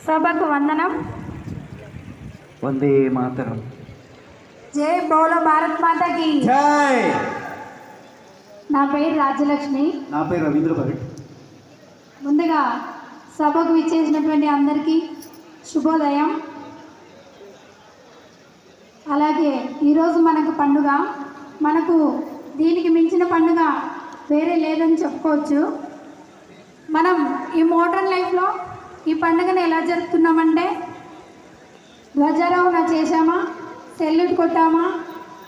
సభకు వందనం. వందే మాతరం. జై బోలో భారత్ మాతకి జై. నా పేరు రాజ్యలక్ష్మి. నా పేరు రవీంద్ర భరత్. ముందుగా సభకు విచ్చేసినటువంటి అందరికీ శుభోదయం. అలాగే ఈరోజు మనకు పండుగ, మనకు దీనికి మించిన పండుగ వేరే లేదని చెప్పుకోవచ్చు. మనం ఈ మోడర్న్ లైఫ్లో ఈ పండుగను ఎలా జరుపుతున్నామంటే ధ్వజారోహణ చేశామా, సెల్యూట్ కొట్టామా,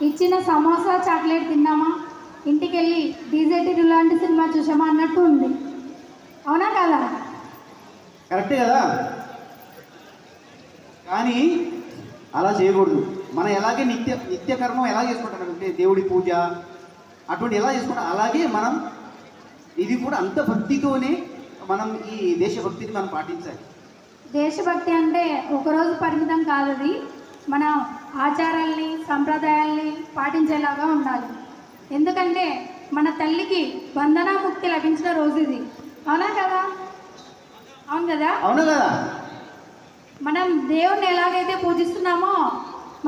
ఇచ్చిన సమోసా చాక్లెట్ తిన్నామా, ఇంటికి వెళ్ళి డీజేటీ లాంటి సినిమా చూసామా అన్నట్టు ఉంది. అవునా కదా? కరెక్టే కదా. కానీ అలా చేయకూడదు. మనం ఎలాగే నిత్యకర్మం ఎలా చేసుకుంటామంటే దేవుడి పూజ అటువంటి ఎలా చేసుకుంటాం, అలాగే మనం ఇది కూడా అంత భక్తితోనే మనం ఈ దేశభక్తిని మనం పాటించాలి. దేశభక్తి అంటే ఒకరోజు పరిమితం కాదు, అది మన ఆచారాల్ని సంప్రదాయాల్ని పాటించేలాగా ఉండాలి. ఎందుకంటే మన తల్లికి బంధనాముక్తి లభించిన రోజు ఇది. అవునా కదా? అవును కదా? అవును కదా. మనం దేవుణ్ణి ఎలాగైతే పూజిస్తున్నామో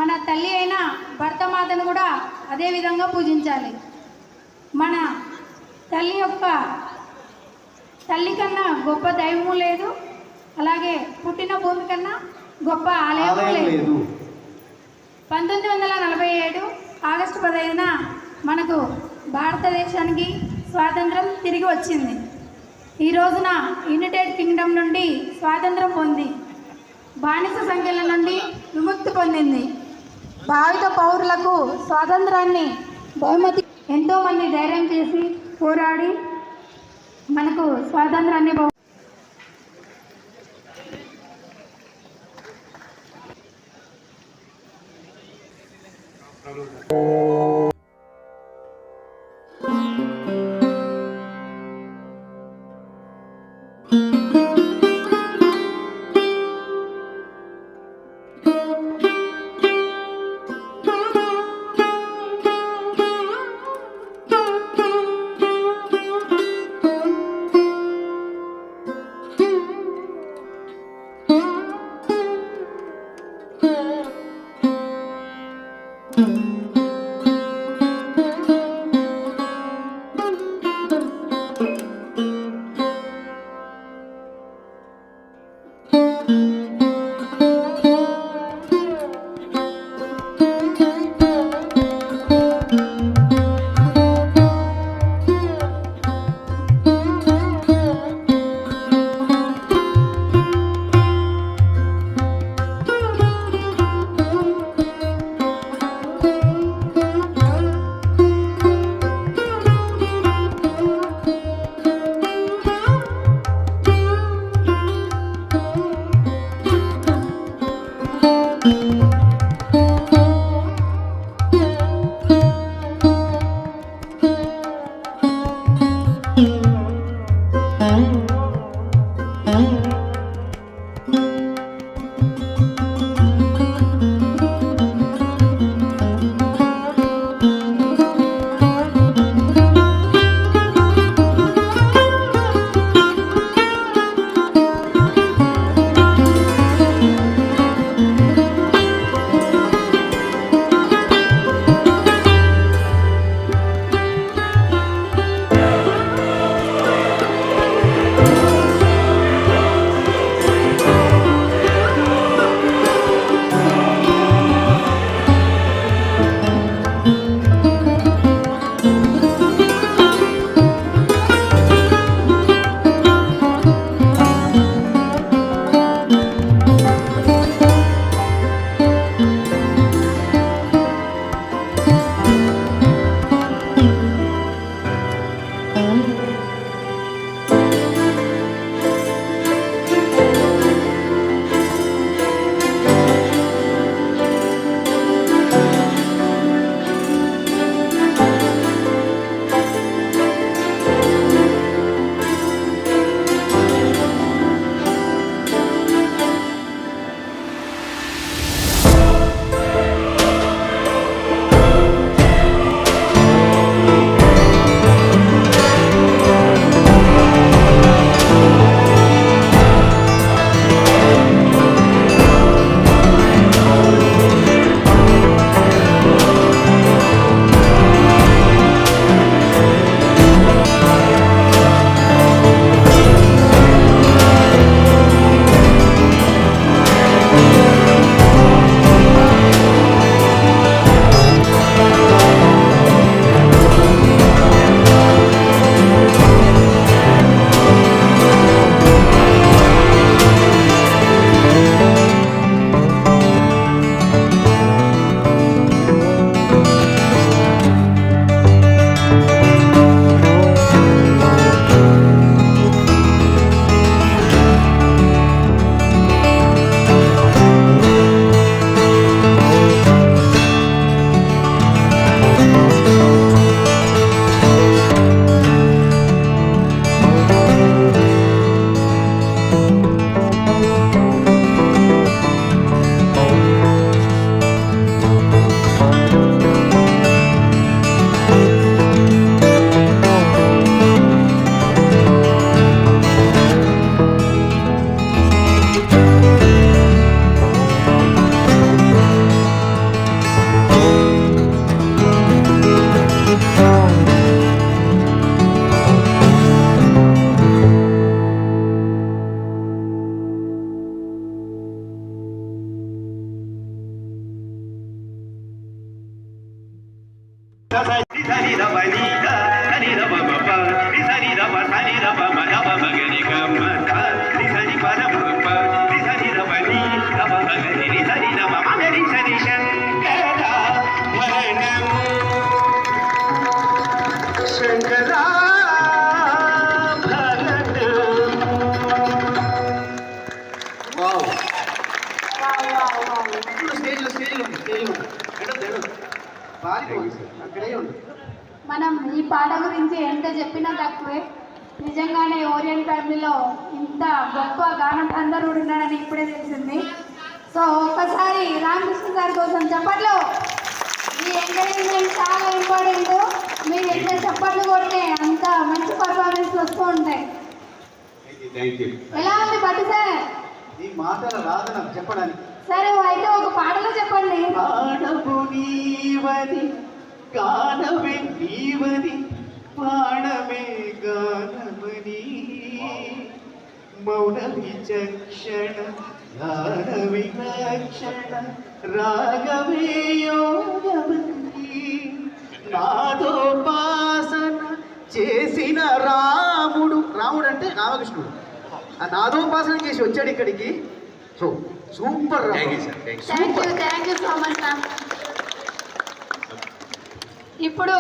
మన తల్లి అయిన భర్తమాతను కూడా అదే విధంగా పూజించాలి. మన తల్లి కన్నా గొప్ప దైవము లేదు, అలాగే పుట్టిన భూమి కన్నా గొప్ప ఆలయం లేదు. 1947 ఆగస్టు 15న మనకు భారతదేశానికి స్వాతంత్రం తిరిగి వచ్చింది. ఈ రోజున యునైటెడ్ కింగ్డమ్ నుండి స్వాతంత్రం పొంది బానిస సంఖ్యల నుండి విముక్తి పొందింది. భావిత పౌరులకు స్వాతంత్రాన్ని బహుమతి ఎంతోమంది ధైర్యం చేసి పోరాడి మనకు స్వాతంత్రాన్ని మనం ఈ పాట గురించి ఎంత చెప్పినా తక్కువే. నిజంగానే ఓరియంట్ ఫ్యామిలీలో ఇంత గొప్ప గానగంధర్వుడు ఉన్నాడని ఇప్పుడే తెలిసింది. సో ఒక్కసారి రామకృష్ణ గారి కోసం చప్పట్లు. ఈ ఎంకరేజ్మెంట్ చాలా ఇంపార్టెంట్. మీరు ఎంత చప్పట్లు కొడితే అంత మంచి పర్ఫార్మెన్స్ వస్తూ ఉంటాయి. ఎలా ఉంది పట్టు సార్? ఈ మాటల రాదు నాకు చెప్పడానికి. సరే అయితే ఒక పాటలో చెప్పండి. పాడపు నీవని గానమే నీవని పాడమే గానమని మౌన విచక్షణ గాన విలక్షణ రాగమే యోగమని నాదోపాసన చేసిన రాముడు. రాముడు అంటే రామకృష్ణుడు. ఆ నాదోపాసన చేసి వచ్చాడు ఇక్కడికి. So super. Thank you so much ma'am. ఇప్పుడు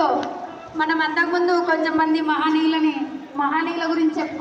మనం అంతకుముందు కొంచెం మంది మహనీయుల గురించి చెప్పుకున్నాం.